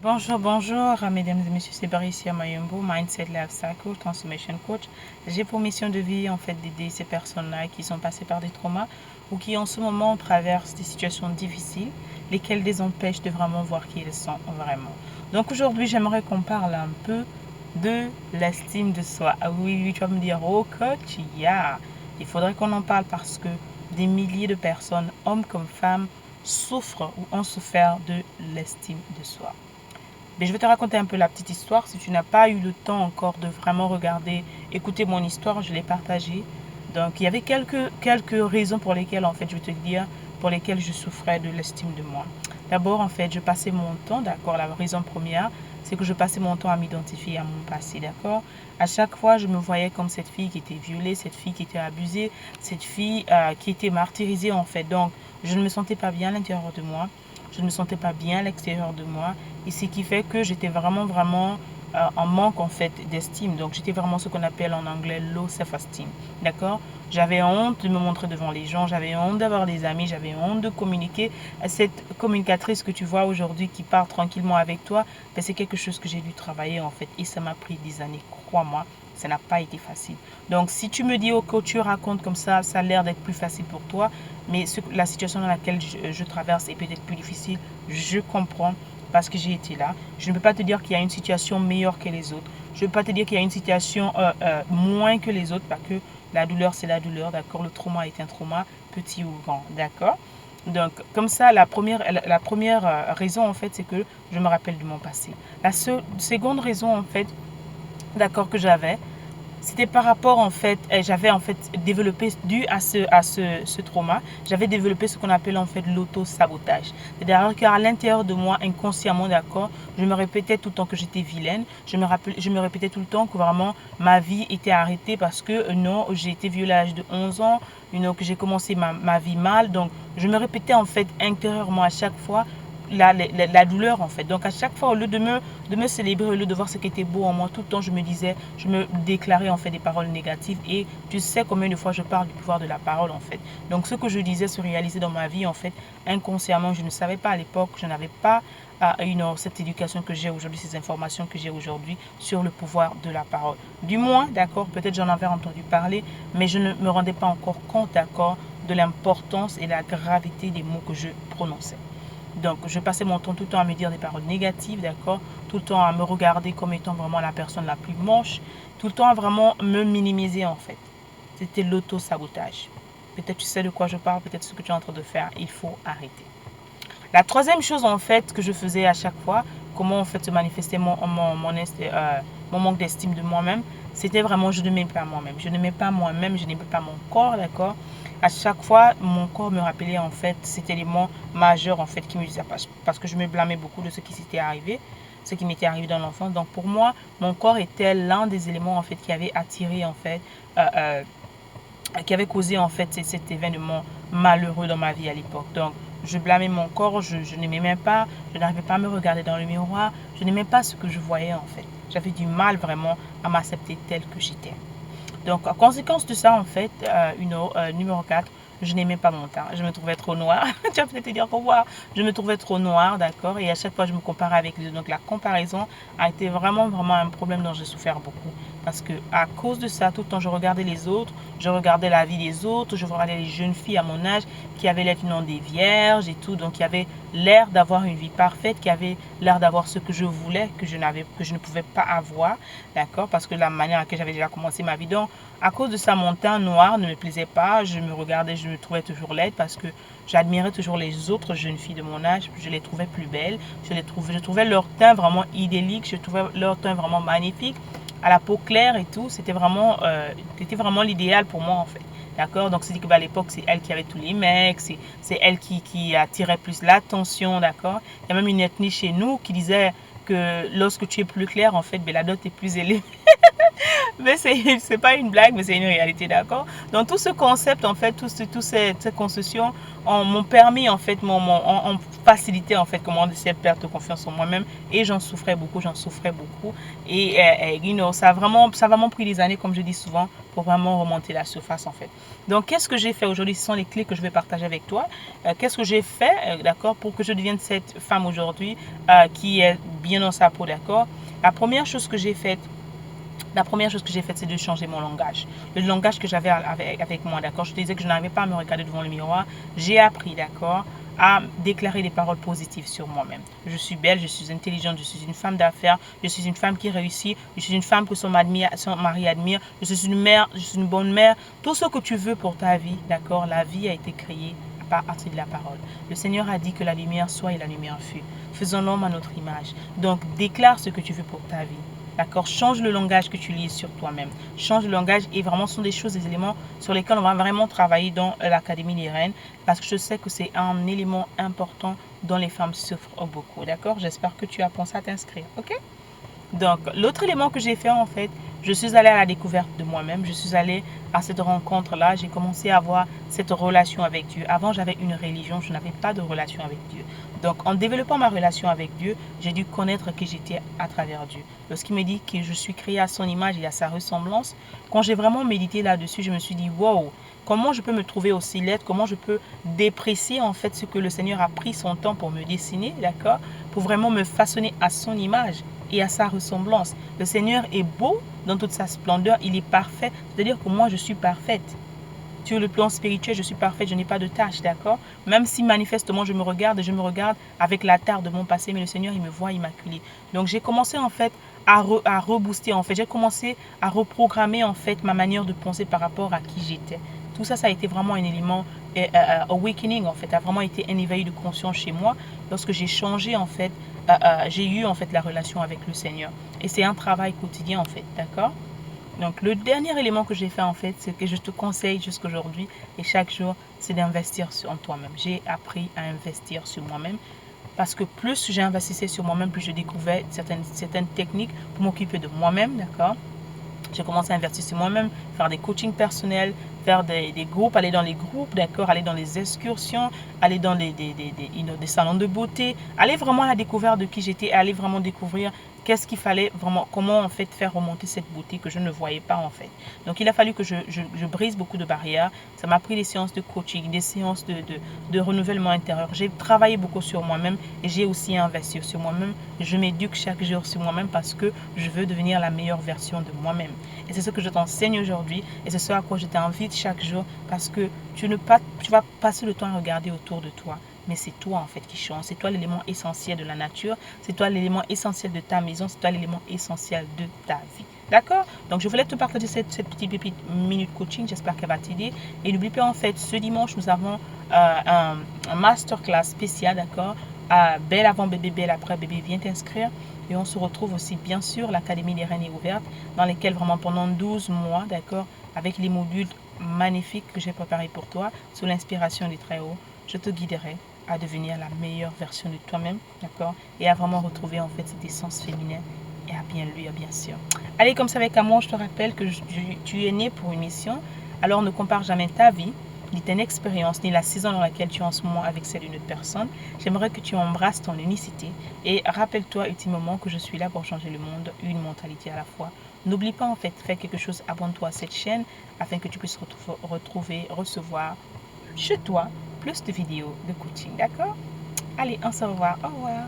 Bonjour, bonjour, mesdames et messieurs, c'est Baricia Mayumbo, Mindset Lifestyle Coach, Transformation Coach. J'ai pour mission de vie en fait d'aider ces personnes-là qui sont passées par des traumas ou qui en ce moment traversent des situations difficiles, lesquelles les empêchent de vraiment voir qui elles sont vraiment. Donc aujourd'hui, j'aimerais qu'on parle un peu de l'estime de soi. Ah oui, oui, tu vas me dire, oh coach, il faudrait qu'on en parle parce que des milliers de personnes, hommes comme femmes, souffrent ou ont souffert de l'estime de soi. Mais je vais te raconter un peu la petite histoire. Si tu n'as pas eu le temps encore de vraiment regarder, écouter mon histoire, je l'ai partagée. Donc, il y avait quelques raisons pour lesquelles, en fait, je vais te dire, pour lesquelles je souffrais de l'estime de moi. D'abord, en fait, je passais mon temps, d'accord, la raison première, c'est que je passais mon temps à m'identifier à mon passé, d'accord. À chaque fois, je me voyais comme cette fille qui était violée, cette fille qui était abusée, cette fille qui était martyrisée, en fait. Donc, je ne me sentais pas bien à l'intérieur de moi. Je ne me sentais pas bien à l'extérieur de moi. Et ce qui fait que j'étais vraiment en manque en fait d'estime. Donc j'étais vraiment ce qu'on appelle en anglais low self-esteem. D'accord. J'avais honte de me montrer devant les gens. J'avais honte d'avoir des amis. J'avais honte de communiquer. Cette communicatrice que tu vois aujourd'hui qui part tranquillement avec toi, ben, c'est quelque chose que j'ai dû travailler en fait. Et ça m'a pris des années. Crois-moi, ça n'a pas été facile. Donc si tu me dis oh, que tu racontes comme ça a l'air d'être plus facile pour toi. Mais la situation dans laquelle je traverse est peut-être plus difficile. Je comprends parce que j'ai été là. Je ne peux pas te dire qu'il y a une situation meilleure que les autres. Je ne peux pas te dire qu'il y a une situation moins que les autres parce que la douleur, c'est la douleur, d'accord. Le trauma est un trauma, petit ou grand, d'accord. Donc, comme ça, la première raison, en fait, c'est que je me rappelle de mon passé. La seconde raison, en fait, d'accord, que j'avais, c'était par rapport en fait, j'avais en fait développé, dû à ce trauma, j'avais développé ce qu'on appelle en fait l'auto-sabotage. C'est-à-dire qu'à l'intérieur de moi, inconsciemment, d'accord, je me répétais tout le temps que j'étais vilaine, je me répétais tout le temps que vraiment ma vie était arrêtée parce que non, j'ai été violée à l'âge de 11 ans, que j'ai commencé ma vie mal. Donc, je me répétais en fait intérieurement à chaque fois la douleur en fait. Donc à chaque fois, au lieu de me célébrer, au lieu de voir ce qui était beau en moi, tout le temps je me disais, je me déclarais en fait des paroles négatives. Et tu sais combien de fois je parle du pouvoir de la parole en fait. Donc ce que je disais se réalisait dans ma vie en fait, inconsciemment. Je ne savais pas à l'époque, je n'avais pas cette éducation que j'ai aujourd'hui, ces informations que j'ai aujourd'hui sur le pouvoir de la parole. Du moins, d'accord, peut-être j'en avais entendu parler, mais je ne me rendais pas encore compte, d'accord, de l'importance et la gravité des mots que je prononçais. Donc, je passais mon temps tout le temps à me dire des paroles négatives, d'accord? Tout le temps à me regarder comme étant vraiment la personne la plus moche. Tout le temps à vraiment me minimiser, en fait. C'était l'auto-sabotage. Peut-être tu sais de quoi je parle, peut-être ce que tu es en train de faire. Il faut arrêter. La troisième chose, en fait, que je faisais à chaque fois, comment en fait se manifestait mon manque d'estime de moi-même, c'était vraiment je ne m'aime pas moi-même. Je ne m'aime pas moi-même, je n'aimais pas mon corps, d'accord. À chaque fois, mon corps me rappelait en fait cet élément majeur en fait qui me disait parce que je me blâmais beaucoup de ce qui s'était arrivé, ce qui m'était arrivé dans l'enfance. Donc pour moi, mon corps était l'un des éléments en fait qui avait attiré en fait euh, euh, qui avait causé en fait cet événement malheureux dans ma vie à l'époque. Donc, je blâmais mon corps, je n'aimais même pas, je n'arrivais pas à me regarder dans le miroir, je n'aimais pas ce que je voyais en fait. J'avais du mal vraiment à m'accepter telle que j'étais. Donc, en conséquence de ça, en fait, numéro 4, je n'aimais pas mon teint. Je me trouvais trop noire. Tu vas peut-être te dire pourquoi. Je me trouvais trop noire, d'accord. Et à chaque fois, je me comparais avec les autres. Donc, la comparaison a été vraiment un problème dont j'ai souffert beaucoup. Parce que à cause de ça, tout le temps, je regardais les autres, je regardais la vie des autres, je regardais les jeunes filles à mon âge qui avaient l'air des vierges et tout. Donc, qui avaient l'air d'avoir une vie parfaite, qui avaient l'air d'avoir ce que je voulais, que je ne pouvais pas avoir, d'accord. Parce que la manière à laquelle j'avais déjà commencé ma vie. Donc, à cause de ça, mon teint noir ne me plaisait pas. Je me regardais, je me trouvais toujours laide parce que j'admirais toujours les autres jeunes filles de mon âge. Je les trouvais plus belles. Je trouvais leur teint vraiment idyllique. Je trouvais leur teint vraiment magnifique. À la peau claire et tout. C'était vraiment l'idéal pour moi en fait. D'accord. Donc, c'est que à l'époque, c'est elle qui avait tous les mecs. C'est elle qui attirait plus l'attention. D'accord. Il y a même une ethnie chez nous qui disait que lorsque tu es plus clair, en fait, ben, la dot est plus élevée. Mais c'est pas une blague, mais c'est une réalité, d'accord? Donc tout ce concept, en fait, toutes ces constructions m'ont permis, en fait, ont facilité, en fait, comment cette perte de confiance en moi-même. Et j'en souffrais beaucoup, j'en souffrais beaucoup. Et, ça a vraiment pris des années, comme je dis souvent, pour vraiment remonter la surface, en fait. Donc, qu'est-ce que j'ai fait aujourd'hui? Ce sont les clés que je vais partager avec toi. Qu'est-ce que j'ai fait, d'accord, pour que je devienne cette femme aujourd'hui qui est bien dans sa peau, d'accord? La première chose que j'ai faite, c'est de changer mon langage. Le langage que j'avais avec moi, d'accord? Je te disais que je n'arrivais pas à me regarder devant le miroir. J'ai appris, d'accord, à déclarer des paroles positives sur moi-même. Je suis belle, je suis intelligente, je suis une femme d'affaires, je suis une femme qui réussit, je suis une femme que son mari admire, je suis une mère, je suis une bonne mère. Tout ce que tu veux pour ta vie, d'accord? La vie a été créée à partir de la parole. Le Seigneur a dit que la lumière soit et la lumière fut. Faisons l'homme à notre image. Donc, déclare ce que tu veux pour ta vie. D'accord? Change le langage que tu lis sur toi-même. Change le langage et vraiment, ce sont des choses, des éléments sur lesquels on va vraiment travailler dans l'Académie des Reines parce que je sais que c'est un élément important dont les femmes souffrent beaucoup. D'accord? J'espère que tu as pensé à t'inscrire. OK? Donc, l'autre élément que j'ai fait, en fait, je suis allée à la découverte de moi-même. Je suis allée à cette rencontre-là. J'ai commencé à avoir cette relation avec Dieu. Avant, j'avais une religion. Je n'avais pas de relation avec Dieu. Donc, en développant ma relation avec Dieu, j'ai dû connaître qui j'étais à travers Dieu. Lorsqu'il me dit que je suis créée à son image et à sa ressemblance, quand j'ai vraiment médité là-dessus, je me suis dit, wow, comment je peux me trouver aussi laide, comment je peux déprécier en fait ce que le Seigneur a pris son temps pour me dessiner, d'accord, pour vraiment me façonner à son image et à sa ressemblance. Le Seigneur est beau dans toute sa splendeur, il est parfait, c'est-à-dire que moi je suis parfaite. Sur le plan spirituel, je suis parfaite, je n'ai pas de tâche, d'accord? Même si manifestement je me regarde et je me regarde avec la tare de mon passé, mais le Seigneur, il me voit immaculée. Donc j'ai commencé en fait à rebooster, en fait. J'ai commencé à reprogrammer en fait ma manière de penser par rapport à qui j'étais. Tout ça, ça a été vraiment un élément awakening en fait, a vraiment été un éveil de conscience chez moi lorsque j'ai changé en fait, j'ai eu en fait la relation avec le Seigneur. Et c'est un travail quotidien en fait, d'accord? Donc, le dernier élément que j'ai fait en fait, c'est que je te conseille jusqu'aujourd'hui et chaque jour, c'est d'investir en toi-même. J'ai appris à investir sur moi-même parce que plus j'investissais sur moi-même, plus je découvrais certaines techniques pour m'occuper de moi-même, d'accord? J'ai commencé à investir sur moi-même, faire des coachings personnels, faire des groupes, aller dans les groupes, d'accord, aller dans les excursions, aller dans des salons de beauté, aller vraiment à la découverte de qui j'étais, aller vraiment découvrir qu'est-ce qu'il fallait vraiment, comment en fait faire remonter cette beauté que je ne voyais pas en fait. Donc il a fallu que je brise beaucoup de barrières. Ça m'a pris des séances de coaching, des séances de renouvellement intérieur. J'ai travaillé beaucoup sur moi-même et j'ai aussi investi sur moi-même. Je m'éduque chaque jour sur moi-même parce que je veux devenir la meilleure version de moi-même. Et c'est ce que je t'enseigne aujourd'hui et c'est ce à quoi je t'invite chaque jour parce que tu vas passer le temps à regarder autour de toi. Mais c'est toi en fait qui change. C'est toi l'élément essentiel de la nature. C'est toi l'élément essentiel de ta maison. C'est toi l'élément essentiel de ta vie. D'accord? Donc je voulais te partager cette petite minute coaching. J'espère qu'elle va t'aider. Et n'oublie pas en fait, ce dimanche, nous avons un masterclass spécial. D'accord? Belle avant bébé, belle après bébé. Viens t'inscrire. Et on se retrouve aussi, bien sûr, l'Académie des Reines est ouverte, dans lesquelles vraiment pendant 12 mois, d'accord, avec les modules magnifiques que j'ai préparés pour toi, sous l'inspiration des Très-Hauts, je te guiderai à devenir la meilleure version de toi-même, d'accord, et à vraiment retrouver en fait cette essence féminine et à bien lui, bien sûr. Allez, comme ça avec amour, je te rappelle que tu es né pour une mission, alors ne compare jamais ta vie ni ton expérience, ni la saison dans laquelle tu es en ce moment avec celle d'une autre personne. J'aimerais que tu embrasses ton unicité et rappelle-toi ultimement que je suis là pour changer le monde, une mentalité à la fois. N'oublie pas en fait, fais quelque chose, abonne-toi à cette chaîne afin que tu puisses recevoir chez toi plus de vidéos de coaching, d'accord? Allez, on se revoit, au revoir.